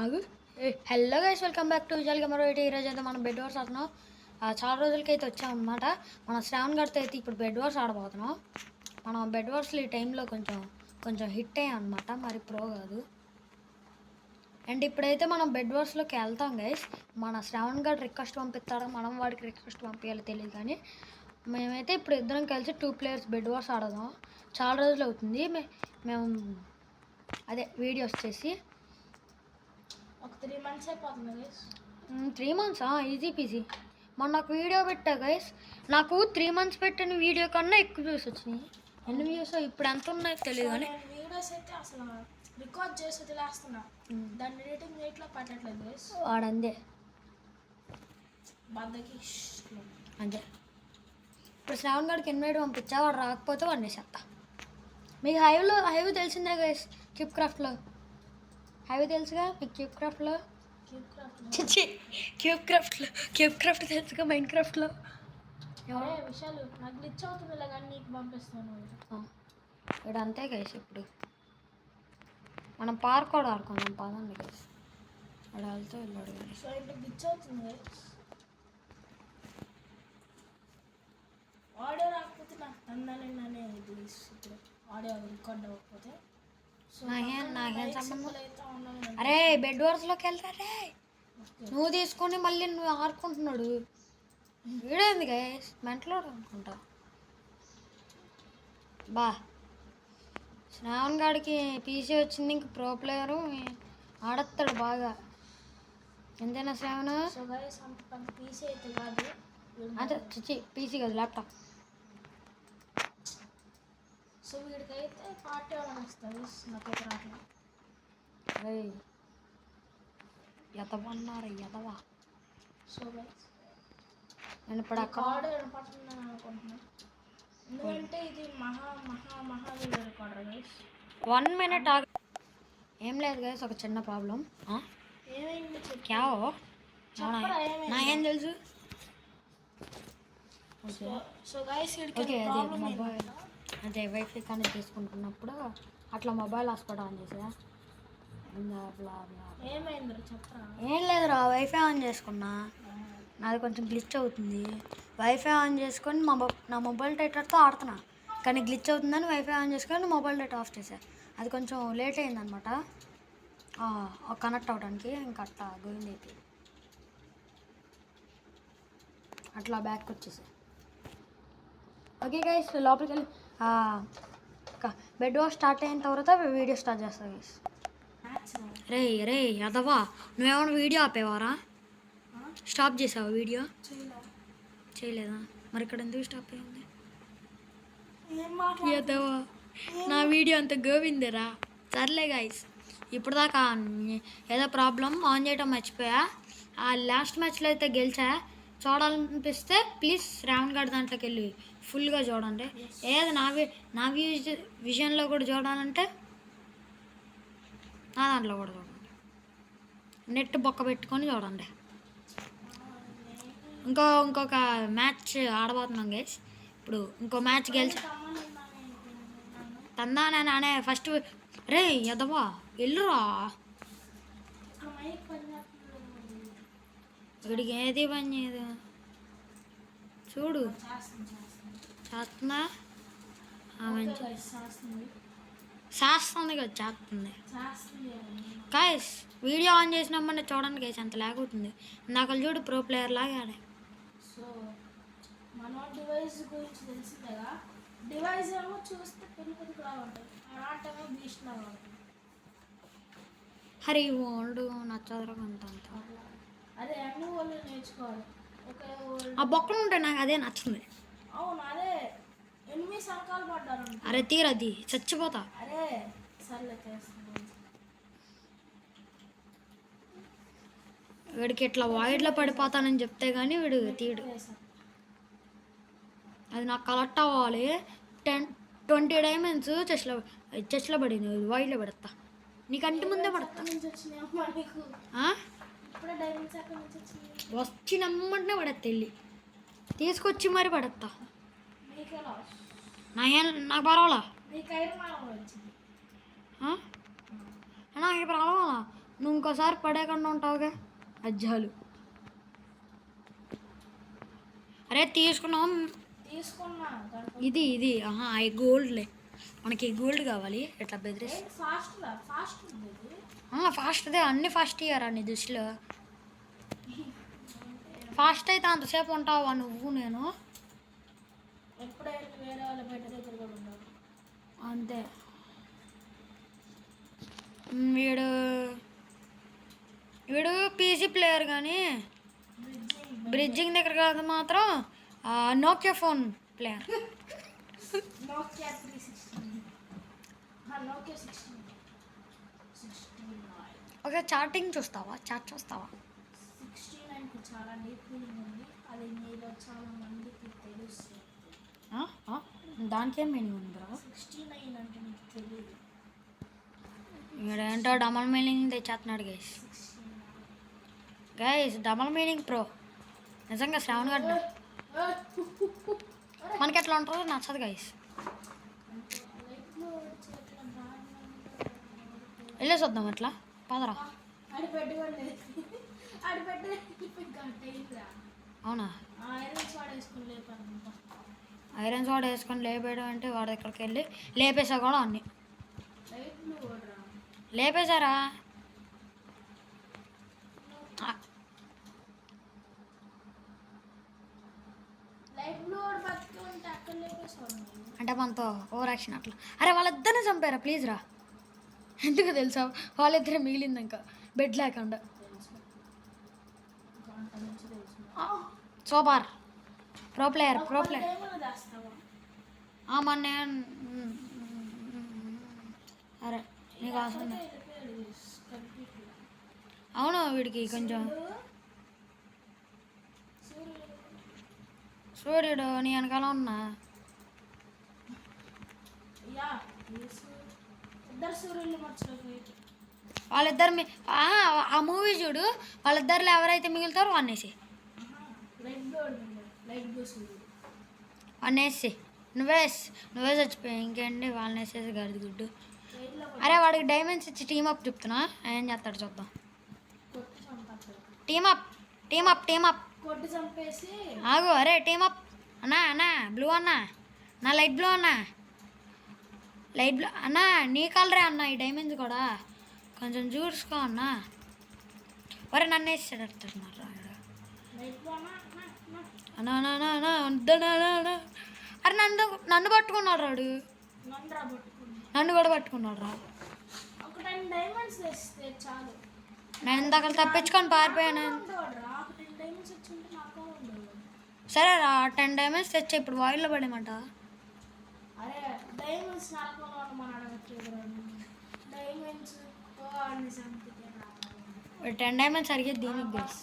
ఆగు. Hello guys, welcome back to visual camera. ఈరోజు అయితే మనం బెడ్ వార్స్ ఆడుతున్నాం. చాలా రోజులకి అయితే వచ్చామన్నమాట. మన శ్రావణ్ గారితో అయితే ఇప్పుడు బెడ్ వార్స్ ఆడబోతున్నాం. మనం బెడ్ వార్స్లో ఈ టైంలో కొంచెం హిట్ అయ్యాం అనమాట, మరి ప్రో కాదు. అండ్ ఇప్పుడైతే మనం బెడ్ వార్స్లోకి వెళ్తాం గైస్. మన శ్రావణ్ గారు రిక్వెస్ట్ పంపిస్తాడో మనం వాడికి రిక్వెస్ట్ పంపించాలో తెలియదు, కానీ మేమైతే ఇప్పుడు ఇద్దరం కలిసి 2 players బెడ్ వార్స్ ఆడదాం. చాలా రోజులు అవుతుంది మేము అదే వీడియోస్ చేసి. ఒక 3 months అయిపోతుంది గైస్. 3 months easy PG. మొన్న నాకు వీడియో పెట్టా గైస్, నాకు 3 months పెట్టిన వీడియో కన్నా ఎక్కువ వ్యూస్ వచ్చినాయి. ఎన్ని వ్యూస్ ఇప్పుడు ఎంత ఉన్నాయో తెలియదు, కానీ వీడియోస్ అయితే అసలు రికార్డ్ చేసి వదిలేస్తున్నా, దాన్ని ఎడిటింగ్ చేయట్లో పట్టట్లేదు గైస్. వాడందే బద్దకి అంతే. ఇప్పుడు శ్రావణ్ గారికి ఇన్వైట్ పంపించా, వాడు రాకపోతే వాడిని చేస్తా. మీకు హైవ్ తెలిసిందే గైస్, క్యూబ్క్రాఫ్ట్లో హైవ్ తెలుసుగా మీకు. క్యూబ్క్రాఫ్ట్లో క్రాఫ్ట్ తెలుసుగా, మైండ్ క్రాఫ్ట్లో. విషయాలు నాకు గ్లిచ్ అవుతుంది కానీ నీకు పంపిస్తాను. ఇక్కడ అంతే గైస్. ఇప్పుడు మనం పార్క్ కూడా ఆడుకుందాం పదండి గైస్. అక్కడ వెళ్తే వెళ్ళాడు కానీ సో ఇప్పుడు గ్లిచ్ అవుతుంది గైస్. ఆడియో రాకపోతే నాకు తందానే ఇప్పుడు ఆడియో రికార్డ్ అవ్వకపోతే నాకేం సంబంధం. అరే బెడ్ వార్స్లోకి వెళ్తారే, నువ్వు తీసుకొని మళ్ళీ నువ్వు ఆడుకుంటున్నాడు. వీడేంది గైస్, మెంటలో అనుకుంటా. బా శ్రావణ్ గాడికి పీసీ వచ్చింది, ఇంక ప్రో ప్లేయరు ఆడతాడు బాగా. ఎంతైనా శ్రావణ పీసీ అయితే కాదు, అంటే పీసీ కాదు, ల్యాప్టాప్. సో వీడికైతే పార్టీ వాళ్ళని వస్తుంది, నాకైతే రావట్లేదు. ఎదవన్నారు ఎదవా. సో గైస్ నేను ఇప్పుడు అక్కడ పడుతుందని అనుకుంటున్నాను, ఎందుకంటే ఇది మహా వీడియో రికార్డర్ గైస్. 1 minute ఆగు. ఏం లేదు గైస్, ఒక చిన్న ప్రాబ్లం. ఏమైంది క్యావో నాకేం తెలుసు. సో గైస్ ఓకే, అదే మొబైల్ అదే వైఫై కనెక్ట్ చేసుకుంటున్నప్పుడు అట్లా మొబైల్ హాట్స్పాట్ ఆన్ చేసా. ఏమైంది చెప్పరా. ఏం లేదురా, వైఫై ఆన్ చేసుకున్నా, నాది కొంచెం గ్లిచ్ అవుతుంది. వైఫై ఆన్ చేసుకొని నా మొబైల్ డేటాతో ఆడుతున్నా, కానీ గ్లిచ్ అవుతుందని వైఫై ఆన్ చేసుకొని మొబైల్ డేటా ఆఫ్ చేసా. అది కొంచెం లేట్ అయిందనమాట కనెక్ట్ అవ్వడానికి. ఇంకా అట్లా గోయింది అయిపోయింది, అట్లా బ్యాక్ వచ్చేసా. ఓకే గైస్, లోపలికి వెళ్ళి బెడ్ వాష్ స్టార్ట్ అయిన తర్వాత వీడియో స్టార్ట్ చేస్తా గైస్. రే అదవా, నువ్వేమన్నా వీడియో ఆపేవారా? స్టాప్ చేసావా వీడియో? చేయలేదా? మరి ఇక్కడ ఎందుకు స్టాప్ అయింది? అదవా, నా వీడియో అంత గోవిందేరా. సర్లే గైస్, ఇప్పుడు దాకా ఏదో ప్రాబ్లం ఆన్ చేయడం మర్చిపోయా. ఆ లాస్ట్ మ్యాచ్లో అయితే గెలిచా. చూడాలనిపిస్తే ప్లీజ్ శ్రావణ్ గారి దాంట్లోకి వెళ్ళి ఫుల్గా చూడండి. ఏది నా విజన్లో కూడా చూడాలంటే నా దాంట్లో కూడా చూడండి. నెట్ బొక్క పెట్టుకొని చూడండి. ఇంకొక మ్యాచ్ ఆడబోతున్నాం గైస్. ఇప్పుడు ఇంకో మ్యాచ్ గెలిచి తందానే నానే ఫస్ట్. రే ఎదవా వెళ్ళురా, ఇక్కడికి ఏది పని చేయదు. చూడు చేస్తుందా, చేస్తుంది కదా, చేస్తుంది. గైస్ వీడియో ఆన్ చేసినామని చూడండి గైస్, అంత లేకపోతుంది. నాకు చూడు ప్రో ప్లేయర్ లాగా ఆడే. సో మన డివైస్ గురించి తెలిసిందేగా, డివైస్ ఏమో చూస్తే పెరుగుతుంది బాగుంటుంది, ఆటమో బీస్ట్ లాగా ఉంటుంది. హరి ఓల్డ్ నచ్చదురా అంత. అదే అన్ని వాళ్ళు నేర్చుకోవాలి. ఆ బొక్కలు ఉంటాయి, నాకు అదే నచ్చింది. అవును, అదే ఎనిమిది సంకాలు పడ్డారు. అరే తీరది చచ్చిపోతా. అరే సర్లే చేస్తాను. వీడికి ఇట్లా వాయిడ్లో పడిపోతానని చెప్తే కానీ వీడు తీడు. అది నాకు కలెక్ట్ అవ్వాలి. 20 diamonds చెస్ట్లో పడింది, వాయిడ్లో పడతా. నీకంటి ముందే పడతా. వచ్చినమ్మంటే పడతా, వెళ్ళి తీసుకొచ్చి మరి పడతా. నాకు పర్వాలా, నాకు పర్వాలా. నువ్వు ఇంకోసారి పడేయకుండా ఉంటావుగా అజ్జాలు. అరే తీసుకున్నాం. తీసుకున్నా దాంట్లో ఇది ఇది ఈ గోల్డ్లే. మనకి గోల్డ్ కావాలి. ఎట్లా బెదిరిస్ ఫాస్ట్ ఉంది ఇది. ఫాస్ట్దే అన్ని ఫాస్ట్ ఇయ్యారా నీ దృష్టిలో? ఫాస్ట్ అయితే అంతసేపు ఉంటావా నువ్వు నేను? ఎప్పుడైనా వేరే వాళ్ళ బయట దగ్గర కూడా ఉండవు. అంతే. వీడు వీడు పీసీ ప్లేయర్ కానీ బ్రిడ్జింగ్ దగ్గర కాదు మాత్రం Nokia phone player. Nokia 360 Nokia 69 okay chatting చూస్తావా? చాట్ చూస్తావా? 69కి చాలా డీప్ మీనింగ్ ఉంది. అది మీలో చాలా మందికి తెలుస్తుంది. దానికి ఏం మీనింగ్ ఉంది బ్రో? 69 అంటే మీకు తెలియదు. ఏంటో డబల్ మీనింగ్ తెచ్చేస్తున్నాడు గైస్ డబల్ మీనింగ్ ప్రో. నిజంగా శ్రావణ్ గడ్డ మనకి ఎట్లా ఉంటుందో నచ్చదు గైస్. వెళ్ళేసి వద్దాం అట్లా పదరా. అవునా? ఐరన్ సోడా వేసుకొని లేపేయడం అంటే వాడి దగ్గరికి వెళ్ళి లేపేసా కూడా అన్ని లేపేశారా? అంటే మనతో ఓవర్ యాక్షన్ అట్లా. అరే వాళ్ళిద్దరిని చంపారా ప్లీజ్ రా. ఎందుకు తెలుసా? వాళ్ళిద్దరే మిగిలింది ఇంకా బెడ్ లేకుండా. సూపర్ ప్రో ప్లేయర్ మన అరే నీకు అవసరం. అవును వీడికి కొంచెం సూర్యుడు నీ వెనకాల ఉన్నా. వాళ్ళిద్దరు ఆ మూవీ చూడు. వాళ్ళిద్దరిలో ఎవరైతే మిగులుతారో అనేసి అనేసి నువ్వే చచ్చిపోయావు. ఇంకేంటి వాళ్ళని వేసేసి గడిది గుడ్డు. అరే వాడికి డైమండ్స్ ఇచ్చి టీమప్ చెప్తున్నా. ఏం చేస్తాడు చూద్దాం. టీమప్ ఆగు. అరే టీమప్ అన్నా బ్లూ అన్నా నా లైట్ బ్లూ అన్నా నీ కలరే అన్నా ఈ డైమండ్స్ కూడా కొంచెం చూసుకో అన్నా. ఒరే నన్ను వేసేటట్టున్నారు అరే నన్ను పట్టుకున్నాడు రాడు. నన్ను కూడా పట్టుకున్నాడు రా. నేను ఇందాక తప్పించుకొని పారిపోయాను. సరే రా 10 డైమండ్స్ తెచ్చా. ఇప్పుడు వాయిల్లో పడేమాట. 10 డైమండ్స్ అడిగేది దీనికి గైస్.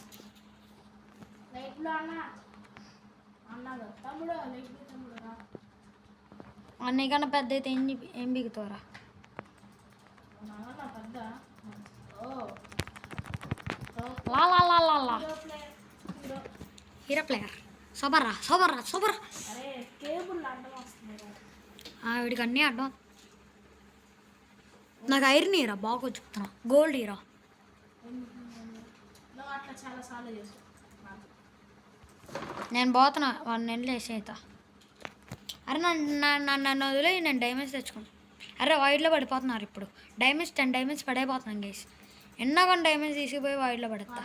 నీకన్నా పెద్ద అయితే ఏం బిగుతారా? లా హీరో ప్లేయర్ సూపర్ రా. వీడికి అన్నీ అడ్డం. నాకు ఐరన్ హీరా బాగా చెప్తున్నా. గోల్డ్ హీరా నేను పోతున్నా. 1 నెలలు వేసేత. అరే నన్ను వదిలే నేను డైమండ్స్ తెచ్చుకున్నాను. అరే వైడ్లో పడిపోతున్నారు ఇప్పుడు. డైమండ్స్ 10 డైమండ్స్ పడైపోతున్నాను గైస్. ఎన్నో కొన్ని డైమండ్స్ తీసుకుపోయి వైడ్లో పడతా.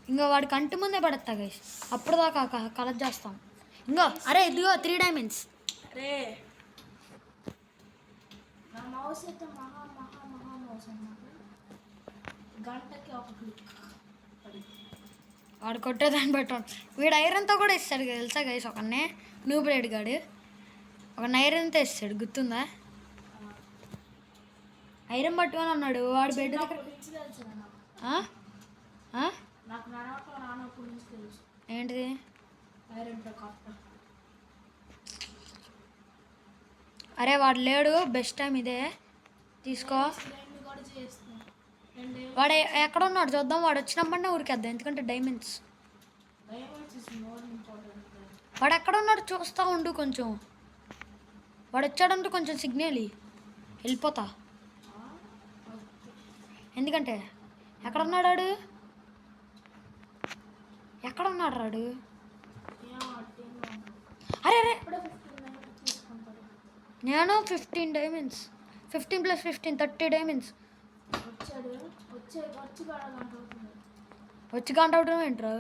ఇంకో వాడి కంటి ముందే పడతా గైస్. అప్పుడు దాకా కలెక్ట్ చేస్తాం. ఇంకో అరే ఇదిగో 3 డైమండ్స్. అరే నా మౌస్ అయితే మహా మౌస్ అన్నమాట. గంటకి ఒక క్లిక్. వాడు కొట్టేదాన్ని పెట్టాడు. వీడు ఐరన్తో కూడా ఇస్తాడు తెలుసా గైస్. ఒకనే న్యూ బ్లేడ్ గాడు ఒక ఐరన్తో ఇస్తాడు గుర్తుందా? ఐరన్ పట్టుకొని ఉన్నాడు వాడు బెడ్ దగ్గర. ఏంటిది? అరే వాడు లేడు. బెస్ట్ టైం ఇదే తీసుకో. వాడు ఎక్కడ ఉన్నాడు చూద్దాం. వాడు వచ్చినప్పుడే ఊరికేద్దాం. ఎందుకంటే డైమండ్స్. వాడు ఎక్కడ ఉన్నాడు చూస్తూ ఉండు కొంచెం. వాడు వచ్చాడంటే కొంచెం సిగ్నల్ వెళ్ళిపోతా. ఎందుకంటే ఎక్కడ ఉన్నాడు వాడు? ఎక్కడ ఉన్నాడు రాడు? అరే అరే నేను 15 డైమండ్స్, 15 + 15 30 డైమండ్స్. వచ్చి గంట అవడం ఏంట్రా?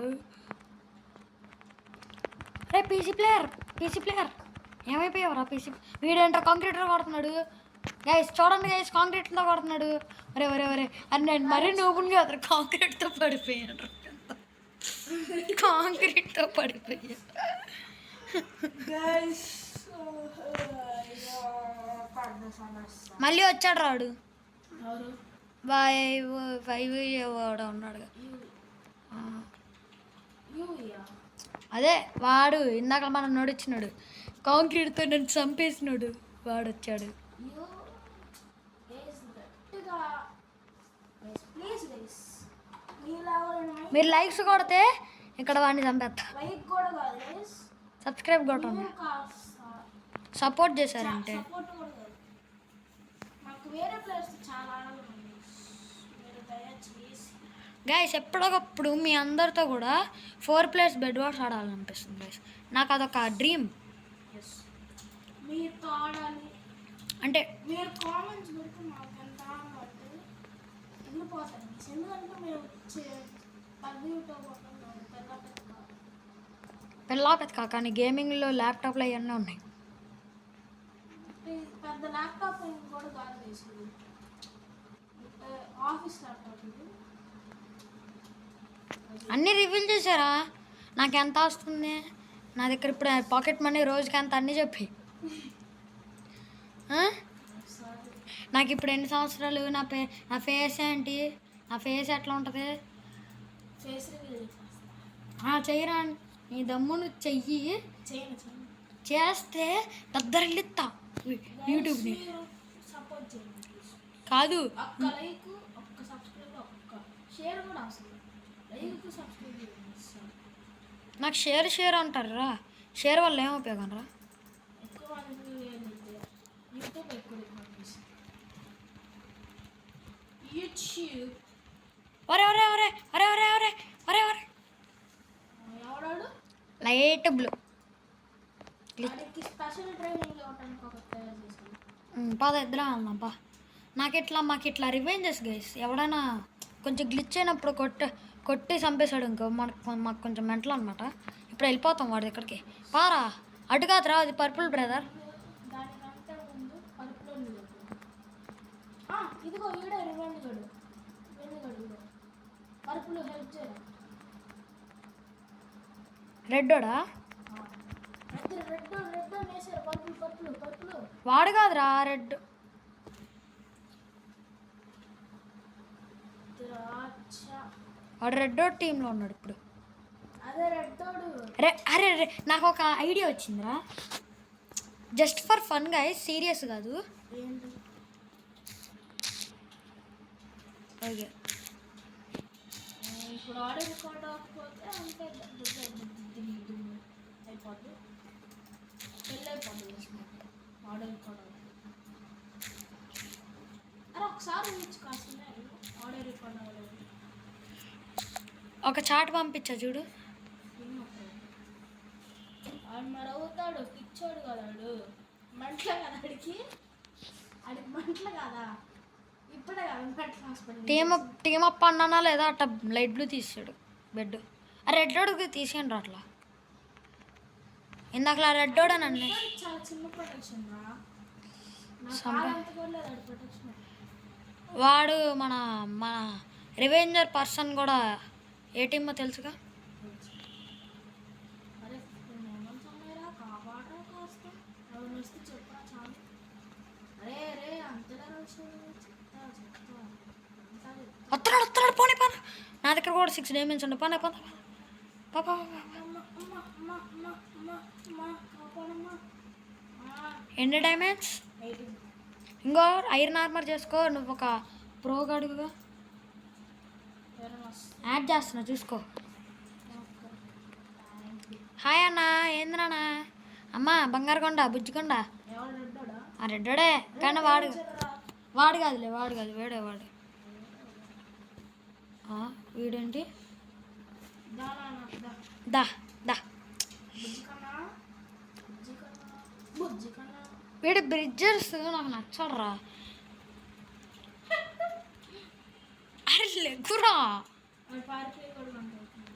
అరే పీసీ ప్లేయర్ ఏమైపోయావురా పీసీ? వీడేంట్రా కాంక్రీటర్ కొడుతున్నాడు గైస్, చూడండి గైస్, కాంక్రీట్తో కొడుతున్నాడు. ఒరే ఒరే ఒరే అని నేను మరీ నూపుగా అతను కాంక్రీట్తో పడిపోయాను. కాంక్రీట్తో పడిపోయా. మళ్ళీ వచ్చాడు రాడు. 5 వాడు ఉన్నాడు. అదే వాడు ఇందాక మనం నడిచినాడు, కాంక్రీట్తో నన్ను చంపేసినాడు. వాడు వచ్చాడు. మీరు లైక్స్ కొడితే ఇక్కడ వాడిని చంపేస్తా. సబ్స్క్రైబ్ కొట్టండి, సపోర్ట్ చేశారంటే. గైస్ ఎప్పటికప్పుడు మీ అందరితో కూడా 4 ప్లేస్ బెడ్ వార్స్ ఆడాలనిపిస్తుంది గైస్. నాకు అదొక డ్రీమ్. అంటే మీరు కామెంట్స్ పెడితే మాకు ఎంత అంటే వెళ్ళిపోతాను. ఎందుకంటే మేము పెళ్ళా పెద్ద కానీ గేమింగ్లో ల్యాప్టాప్లో అవన్నీ ఉన్నాయి. పెద్ద ల్యాప్టాప్ కూడా కాదు వేసింది, ఆఫీస్ ల్యాప్టాప్ ఇది. అన్నీ రివీల్ చేశారా? నాకు ఎంత వస్తుంది నా దగ్గర ఇప్పుడు పాకెట్ మనీ రోజుకి ఎంత అన్నీ చెప్పి. నాకు ఇప్పుడు ఎన్ని సంవత్సరాలు, నా ఫేస్ ఏంటి, నా ఫేస్ ఎట్లా ఉంటుంది? చెయ్యరా నీ దమ్మును చెయ్యి. చేస్తే దద్దరిల్లిస్తా యూట్యూబ్ని. కాదు నాకు షేర్ అంటారు రా. షేర్ వల్ల ఏం ఉపయోగం రా? ఒరే ఒరే ఒరే ఒరే ఒరే ఒరే ఒరే ఒరే లైట్ బ్లూ పద ఇద్దరం వెళ్దాంపా. మాకు ఇట్లా రివెంజెస్ గైస్. ఎవడైనా కొంచెం గ్లిచ్ అయినప్పుడు కొట్టి చంపేశాడు ఇంకో మాకు కొంచెం మెంటల్ అనమాట. ఇప్పుడు వెళ్ళిపోతాం వాడి దగ్గరికి. పారా అటు కాదురా, అది పర్పుల్ బ్రదర్. ఇదిగో ఈడ రివెంజ్ గడు పర్పుల్ హెల్ప్ చేయరా. రెడ్డోడా? రెడ్ వేసారు. పర్పుల్ వాడు కాదురా రెడ్. వాడు రెడ్డో టీంలో ఉన్నాడు ఇప్పుడు. అదే రెడ్డోడు. అరే నాకు ఒక ఐడియా వచ్చిందిరా, just for fun guys, serious కాదు. ఓకే ఇప్పుడు ఆర్డర్ రికార్డ్ అవ్వకపోతే అంతే అయిపోద్ది, పెళ్ళి అయిపోద్ది. ఆర్డర్ రికార్డ్ అరే ఒకసారి కాస్త ఆర్డర్ రికార్డ్ అవ్వలేదు. ఒక చాట్ పంపించా చూడు. ఆడు మరి అవుతాడు, పిచ్చోడు కదా ఆడు. మంటలే కదా ఆడికి మంటలు కదా. ఇప్పుడే కదా మంటలు హాస్పిటల్ టీమ్ అప్ అన్నానా లేదా? అట్లా లైట్ బ్లూ తీసాడు బెడ్. ఆ రెడ్ రోడ్కి తీసేయండి అట్లా. ఇందాక రెడ్డోడా నన్ను చాలా చిన్న ప్రొటెక్షన్ రా. వాడు మన మన రివెంజర్ పర్సన్ కూడా ఏ టీమో తెలుసుగా. వస్తున్నాడు పోనీ పని. నా దగ్గర కూడా 6 డైమండ్స్ ఉండే. పని పాపా ఎన్ని డైమండ్స్? ఇంకో ఐరన్ ఆర్మర్ చేసుకో. నువ్వు ఒక ప్రో గడుగుగా యాడ్ చేస్తున్నా చూసుకో. హాయ్ అన్న, ఏందినా అమ్మ? బంగారుకొండ బుజ్జికొండ. రెడ్డోడే కానీ వాడు కాదులే, వాడు కాదు, వేడేవాడు. వీడేంటి దా నాన్న, దా. దా దా బుజ్జి కన్నా, బుజ్జి కన్నా, బుజ్జి కన్నా. వీడి బ్రిడ్జర్స్ నాకు నచ్చడరా. అరే లెగ్గురా. అది పారిపోయి కూడా ఉంటుంది.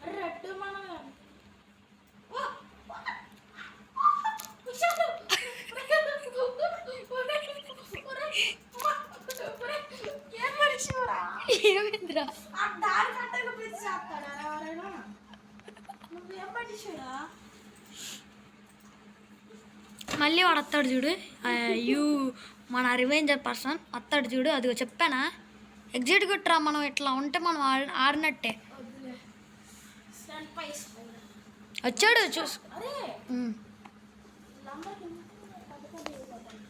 అరే రెట్టు మనం ఏం మనిషిరా? ఏమైందిరా? ఆ దారి కట్టగా పిలిచి చేస్తాడా ఎవరైనా? నువ్వేం మనిషిరా? మళ్ళీ వాడు వస్తాడు చూడు. యూ మన రివెంజర్ పర్సన్ వస్తాడు చూడు. అదిగో చెప్పానా, ఎగ్జిట్ కొట్టరా. మనం ఇట్లా ఉంటే మనం ఆడినట్టే. వద్దులే. స్టాండ్ పై ఇస్తాడు. వచ్చాడు చూసు. అరే లంబర్ పెద్ద పెద్ద అయిపోతాయి.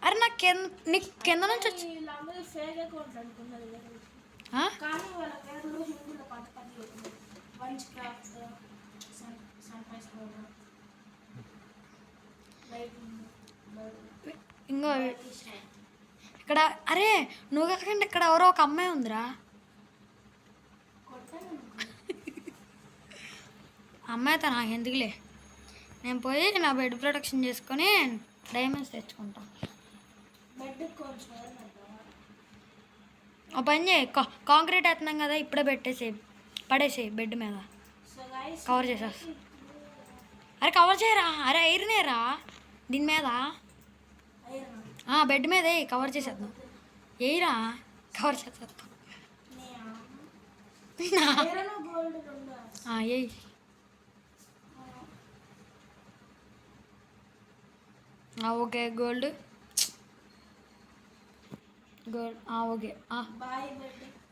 అరే నాకు నీకు కింద నుంచి వచ్చి లంబర్ ఫేక్ అకౌంట్ అనుకున్నది ఆ? కానీ వాళ్ళ పేర్లు హిందీలో పెద్ద పెద్ద అవుతుంది. వంచ్ క్రాఫ్ట్, సన్ పైస్ పౌడర్, ఇంకో ఇక్కడ. అరే నువ్వు కాకుండా ఇక్కడ ఎవరో ఒక అమ్మాయి ఉందిరా. అమ్మాయితో నాకు ఎందుకులే, నేను పోయి నా బెడ్ ప్రొటెక్షన్ చేసుకొని డైమండ్స్ తెచ్చుకుంటాం. బెడ్ కొంచెం ఒక పని చేయి, కాంక్రీట్ వేస్తున్నాం కదా, ఇప్పుడే పడేసేయి బెడ్ మీద. కవర్ చేసేస్తా. అరే కవర్ చేయరా. అరే ఐరనేరా దీని మీద. బెడ్ మీద కవర్ చేసేద్దాం. ఏయిరా కవర్ చేసేద్దాం. ఏయ్ ఓకే గోల్డ్ ఓకే.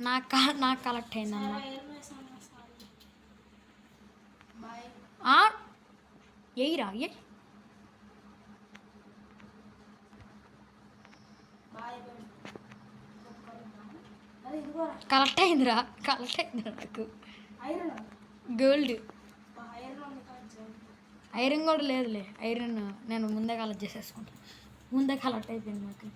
నాకు కలెక్ట్ అయిందమ్మా. ఏయిరా ఏ కలెక్ట్ అయిందిరా నాకు గోల్డ్. ఐరన్ కూడా లేదులే. ఐరన్ నేను ముందే కలెక్ట్ చేసేసుకుంటాను. ముందే కలెక్ట్ అయిపోయింది నాకు.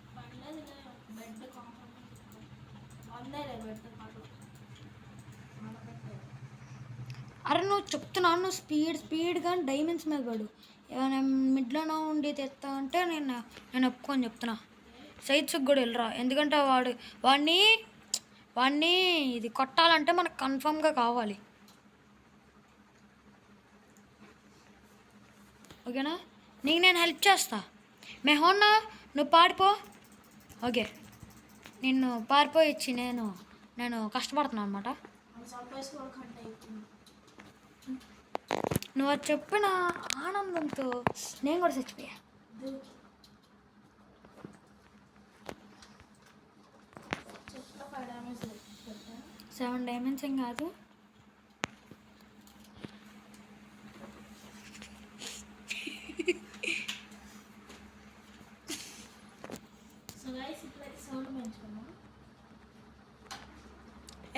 అరే నువ్వు చెప్తున్నావు, నువ్వు స్పీడ్గా డైమండ్స్ మీద పడు. ఏమైనా మిడ్లోనే ఉండి తెస్తా అంటే నేను ఒప్పుకొని చెప్తున్నా. సైట్స్కి కూడా వెళ్ళరా. ఎందుకంటే వాడిని ఇది కొట్టాలంటే మనకు కన్ఫామ్గా కావాలి. ఓకేనా? నీకు నేను హెల్ప్ చేస్తా. మెహోన్నా నువ్వు పారిపో. ఓకే నిన్ను పారిపోయిచ్చి నేను కష్టపడుతున్నాను అనమాట. నువ్వు అది చెప్పిన ఆనందంతో నేను కూడా చచ్చిపోయా. 7 డైమండ్స్ ఏం కాదు.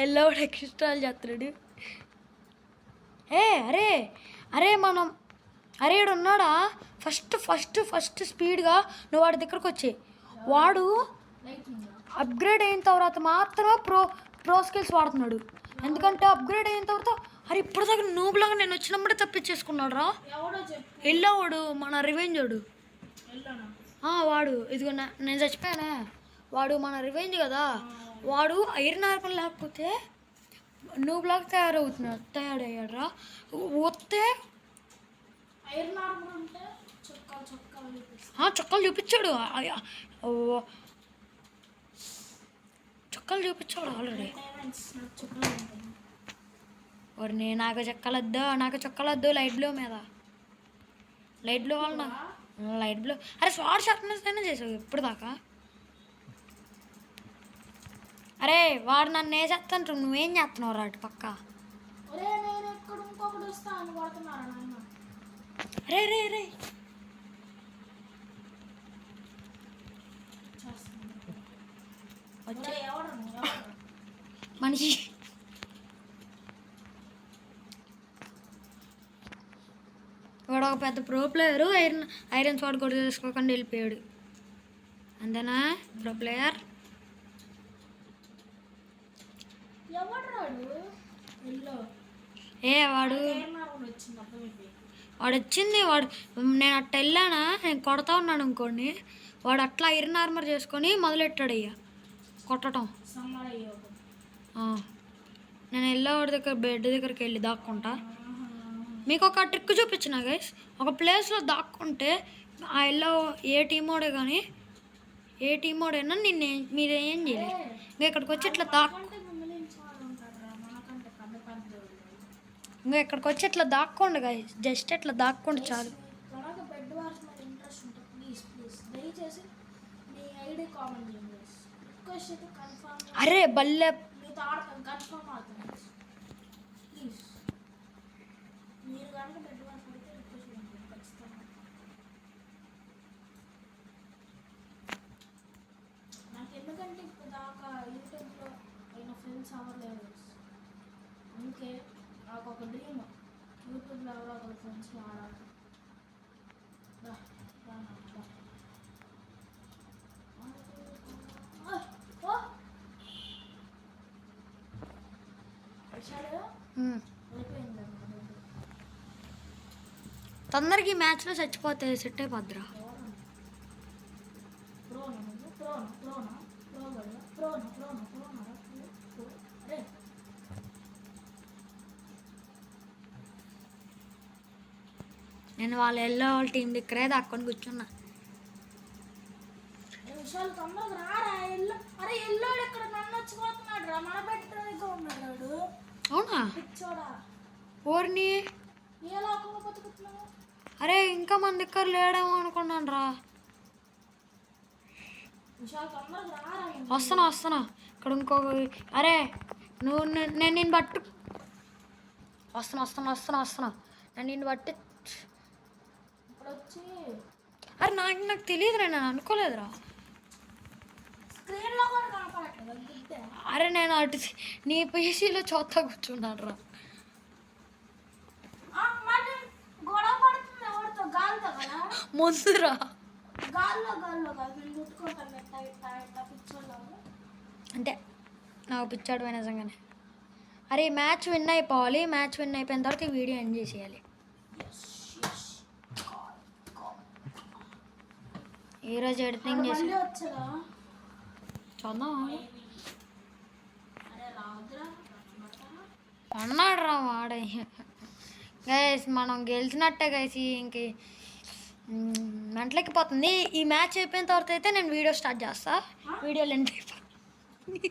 ఎల్లవాడు ఎక్స్ట్రాలు చేస్తున్నాడు. అరే అరే మనం అరే ఇడు ఉన్నాడా. ఫస్ట్ స్పీడ్గా నువ్వు వాడి దగ్గరకు వచ్చే. వాడు అప్గ్రేడ్ అయిన తర్వాత మాత్రమే ప్రో స్కిల్స్ వాడుతున్నాడు. ఎందుకంటే అప్గ్రేడ్ అయిన తర్వాత అరే ఇప్పుడు దగ్గర నూబులాగా నేను వచ్చినప్పుడే తప్పించేసుకున్నాడు రా. వెళ్ళావాడు మన రివెంజోడు. వాడు ఇదిగో నేను చచ్చిపోయానే. వాడు మన రివెంజ్ కదా. వాడు ఐరన్ ఆర్మర్ లేకపోతే నూబులాగా తయారయ్యాడు రా. వస్తే చొక్కాలు చూపించాడు. చొక్కాలు చూపించాడు ఆల్రెడీ. వాడిని నాకు చొక్కాలొద్దు లైట్ బ్లో మీద. లైట్ బ్లో వాళ్ళ లైట్ బ్లో. అరే స్వాడ్ షార్ప్నెస్ అయినా చేసావు ఇప్పుడు దాకా. అరే వాడు నన్ను వేసేస్తాను. నువ్వేం చేస్తున్నావు రా అటు పక్క. రే రే రే మనిషి వాడు ఒక పెద్ద ప్రో ప్లేయరు. ఐరన్ స్వాడ్ కూడా తీసుకోకుండా వెళ్ళిపోయాడు. అంతేనా ప్రో ప్లేయర్. ఎవడు రాడు ఎల్లో ఏ వాడు వచ్చింది అర్థమైపోయింది. వాడు వచ్చింది వాడు. నేను అట్ట వెళ్ళానా, నేను కొడతా ఉన్నాను అనుకోండి, వాడు అట్లా ఐరన్ ఆర్మర్ చేసుకొని మొదలెట్టాడు అయ్యా కొట్టడం. సమ్మర్ అయ్యో నేను వెళ్ళేవాడి దగ్గర బెడ్ దగ్గరికి వెళ్ళి దాక్కుంటా. మీకు ఒక ట్రిక్ చూపించిన గైస్, ఒక ప్లేస్లో దాక్కుంటే ఆ ఎల్లో ఏ టీమోడే కానీ ఏ టీమోడైనా నిన్ను మీరు ఏం చేయలేరు. ఇంకా ఇక్కడికి వచ్చి ఇట్లా ఇంకా ఇక్కడికి వచ్చి ఇట్లా దాక్కోండి గైస్, జస్ట్ ఇట్లా దాక్కోండి చాలు. బెడ్ వార్స్ మీద ఇంట్రెస్ట్ ఉంటుంది ప్లీజ్ దయచేసి మీ ఐడి కామెంట్ చేయండి. రిక్వెస్ట్ అయితే కన్ఫర్మ్ అరే బల్లె మీతో ఆడతాం కన్ఫర్మ్ అవుతుంది ప్లీజ్. మీరు కనుక బెడ్ వార్స్ అయితే రిక్వెస్ట్ చేయండి ఖచ్చితంగా. నాకు ఎందుకంటే ఇప్పుడు దాకా యూట్యూబ్లో అయిన ఫ్రెండ్స్ అవ్వలేదు, అందుకే నాకు ఒక డ్రీమ్ యూట్యూబ్లో ఎవరో ఒక ఫ్రెండ్స్ ఆడాలి. తొందరగా ఈ మ్యాచ్లో చచ్చిపోతే సెట్ అయిపోద్దిరా. నేను వాళ్ళ ఎల్లో వాళ్ళ టీం దగ్గరే దాక్కొని కూర్చున్నా. విషయాలు తొందరగా రారా ఎల్లో. అరే ఎల్లో ఇక్కడ నన్ను వచ్చిపోతున్నాడు రా, మన పెట్టడానికి ఉన్నాడు. అవునా పిచ్చోడా ఓర్ని. ఏ లోకంలో బతుకుతున్నావు? అరే ఇంకా మన దగ్గర లేడేమో అనుకున్నాను రా. విషయాలు తొందరగా రారా. వస్తున్నా ఇక్కడ ఇంకో. అరే నువ్వు నేను నిన్ను బట్టు వస్తున్నా నేను నిన్ను బట్టి. ఇప్పుడు వచ్చి అరే నాకు తెలియదురా, నేను అనుకోలేదురా. స్క్రీన్లో కూడా కనపడట్లేదు. అరే నేను అటు నీ పీసీలో చూస్తా కూర్చున్నాను రా. గొడవ పడుతుంది ఎవరితో? గాలితో కదా ముందురా. గాల్లో కాదు నేను గుర్తుకుంటాను ఎట్లా పిచ్చోళ్ళు అంటే నాకు పిచ్చాడు నిజంగానే. అరే ఈ మ్యాచ్ విన్ అయిపోవాలి, మ్యాచ్ విన్ అయిపోయిన తర్వాత ఈ వీడియో ఎండ్ చేసేయాలి. ఈరోజు ఎడిటింగ్ చేసి చూద్దాం. అన్నాడు రా వాడే. గైస్ మనం గెలిచినట్టే గైస్. ఇంక మెంటలకి పోతుంది. ఈ మ్యాచ్ అయిపోయిన తర్వాత అయితే నేను వీడియో స్టార్ట్ చేస్తా. వీడియో లెంత్ అయిపోతుంది.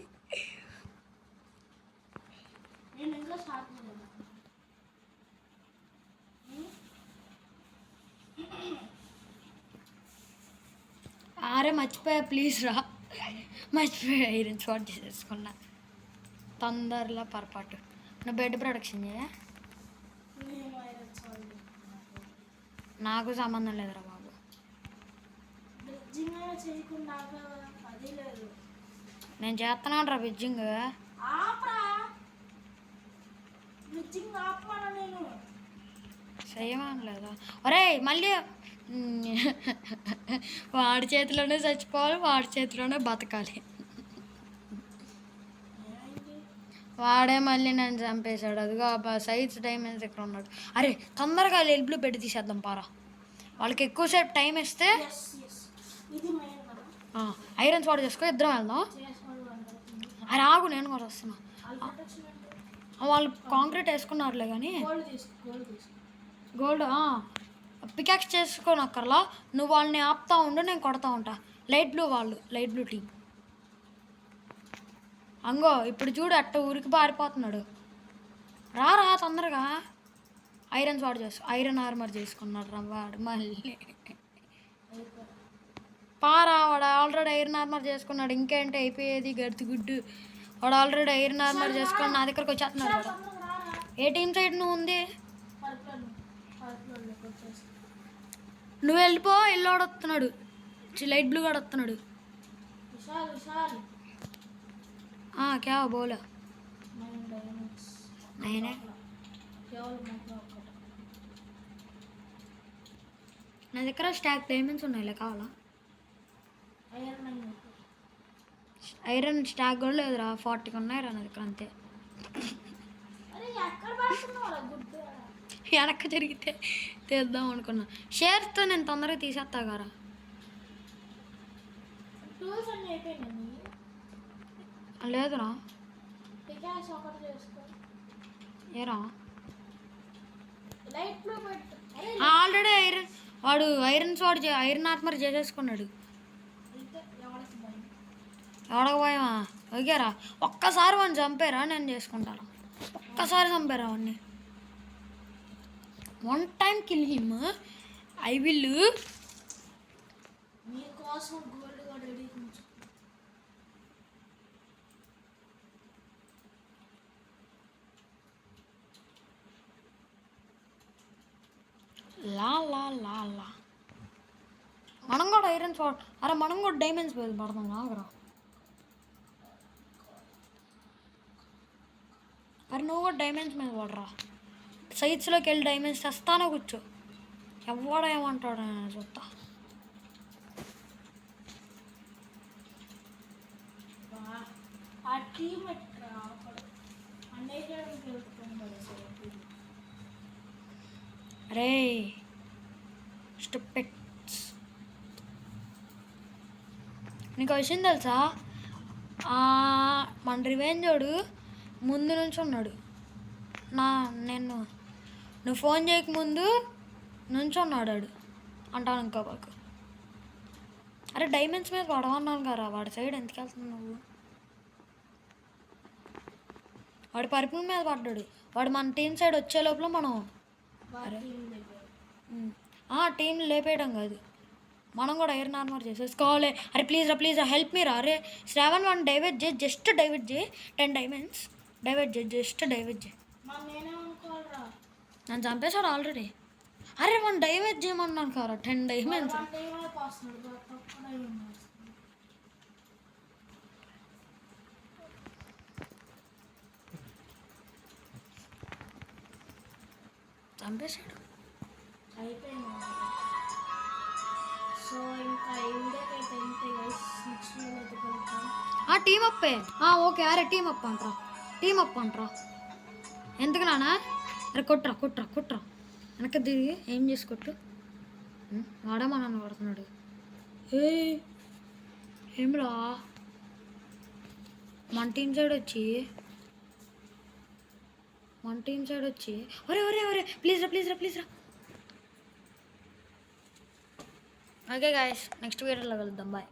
అరే మర్చిపోయా ప్లీజ్ రా, మర్చిపోయా ఐరన్ షార్ట్ చేసేసుకున్నా తొందరలో పొరపాటు. నా బెడ్ ప్రొడక్షన్ చేయ, నాకు సంబంధం లేదురా బాబు. నేను చేస్తున్నాను రా బ్రిడ్జింగ్. చేయమని లేదా? ఒరే మళ్ళీ వాడి చేతిలోనే చచ్చిపోవాలి, వాడి చేతిలోనే బతకాలి. వాడే మళ్ళీ నన్ను చంపేశాడు. అదిగో సైజ్ డైమండ్స్ ఇక్కడ ఉన్నాడు. అరే తొందరగా ఎల్బ్లు పెట్టి తీసేద్దాం పారా. వాళ్ళకి ఎక్కువసేపు టైం ఇస్తే ఐరన్ స్వాడ్ చేసుకో, ఇద్దరం వెళ్దాం. అరే ఆగు, నేను కూడా వస్తున్నా. వాళ్ళు కాంక్రీట్ వేసుకున్నారులే కానీ గోల్డ్ పికాక్స్ చేసుకోను అక్కర్లా. నువ్వు వాళ్ళని ఆపుతా ఉండు, నేను కొడతా ఉంటా. Light blue team. అంగో ఇప్పుడు చూడు అట్ట ఊరికి పారిపోతున్నాడు. రా తొందరగా. ఐరన్ ఆర్మర్ చేసుకున్నాడు రా వాడు మళ్ళీ. పారా, వాడు ఆల్రెడీ ఐరన్ ఆర్మర్ చేసుకున్నాడు. ఇంకేంటి అయిపోయేది గడితి గుడ్డు. వాడు ఆల్రెడీ ఐరన్ ఆర్మర్ చేసుకుని నా దగ్గరకు వచ్చేస్తున్నాడు వాడు. ఏ టీం సైడ్ నువ్వు ఉంది? నువ్వు వెళ్ళిపో. ఎల్లోడు వస్తున్నాడు, లైట్ బ్లూ గాడు వస్తున్నాడు. క్యా బోలా నైనే. నా దగ్గర స్టాక్ డైమండ్స్ ఉన్నాయిలే, కావాలా? ఐరన్ స్టాక్ కూడా లేదురా, 40 ఉన్నాయిరా నా దగ్గర అంతే. ఆడుతున్నావు గుడ్డు వెనక్కి జరిగితే తీద్దాం అనుకున్నా. షేర్తో నేను తొందరగా తీసేస్తా గారా. టూల్స్ అన్నీ అయిపోయినాయి. లేదురా. పికాస్ ఒకటి చేసుకో. ఏరా లైట్ బ్లూ పెట్టు. ఆల్రెడీ వాడు ఐరన్ ఆర్మర్ చేసేసుకున్నాడు. అయితే ఎవరికి భయం? ఎవడకపోయామా? ఓకేరా, ఒక్కసారి వాడిని చంపారా నేను చేసుకుంటాను. ఒక్కసారి చంపారా వాడిని. One time kill him. I will. మీకోసం గోల్డ్ కూడా రెడీ కొంచెం. లా లా లా లా. మనం కూడా ఐరన్ స్వాడ్. అరే మనం కూడా డైమండ్స్ మీద పడతాం నాగరా. అరే నువ్వు కూడా డైమండ్స్ మీద పడరా. సైట్స్లోకి వెళ్ళి డైమండ్స్ తెస్తానో కూర్చో. ఎవడ ఏమంటాడు నేను చూస్తా. ఆ టీమ్ ఎట్లా అన్నయ్య తెలుస్తుంది. అరే స్టూపిడ్స్. నీకు విషయం తెలుసా? మన రివెంజోడు ముందు నుంచి ఉన్నాడు. నువ్వు ఫోన్ చేయకముందు నుంచి ఉన్నాడు వాడు. అంటాను ఇంకో బాకు. అరే డైమండ్స్ మీద పడవన్నాను కదా. వాడి సైడ్ ఎందుకు వెళ్తున్నావు నువ్వు? వాడి పరుపుల మీద పడ్డాడు. వాడు మన టీం సైడ్ వచ్చే లోపల మనం టీం లేపేయడం కాదు, మనం కూడా ఐరన్ ఆర్మర్ చేసేసుకోవాలి. అరే ప్లీజ్ రా హెల్ప్ మీ రా. అరే శ్రావణ్ వన్ డైవర్ట్ చేయి, జస్ట్ డైవర్ట్ చేయి. 10 డైమండ్స్ డైవర్ట్ చేయి, జస్ట్ డైవర్ట్ చేయి. నన్ను చంపేశాడు ఆల్రెడీ. అరే వన్ డైవర్ట్ చేయమన్నాను కదా. 10 డైమండ్స్. చంపేశాడు. అయిపోయింది. సో ఇంకా ఇండియాకైతే ఇంతే గైస్. నెక్స్ట్ వీడియో అయితే కలుద్దాం. టీమ్ అప్పే. ఓకే. అరే టీమ్ అప్ అంటరా. ఎందుకు నానా? అరే కొట్రా వెనక తిరిగి ఏం చేసి కొట్టు. వాడమా నన్ను కొడుతున్నాడు. ఏమిరా మన టీం సైడ్ వచ్చి ఒరే ప్లీజ్ రా. ఓకే గాయస్, నెక్స్ట్ వీడియోలో కలుద్దాం. బాయ్.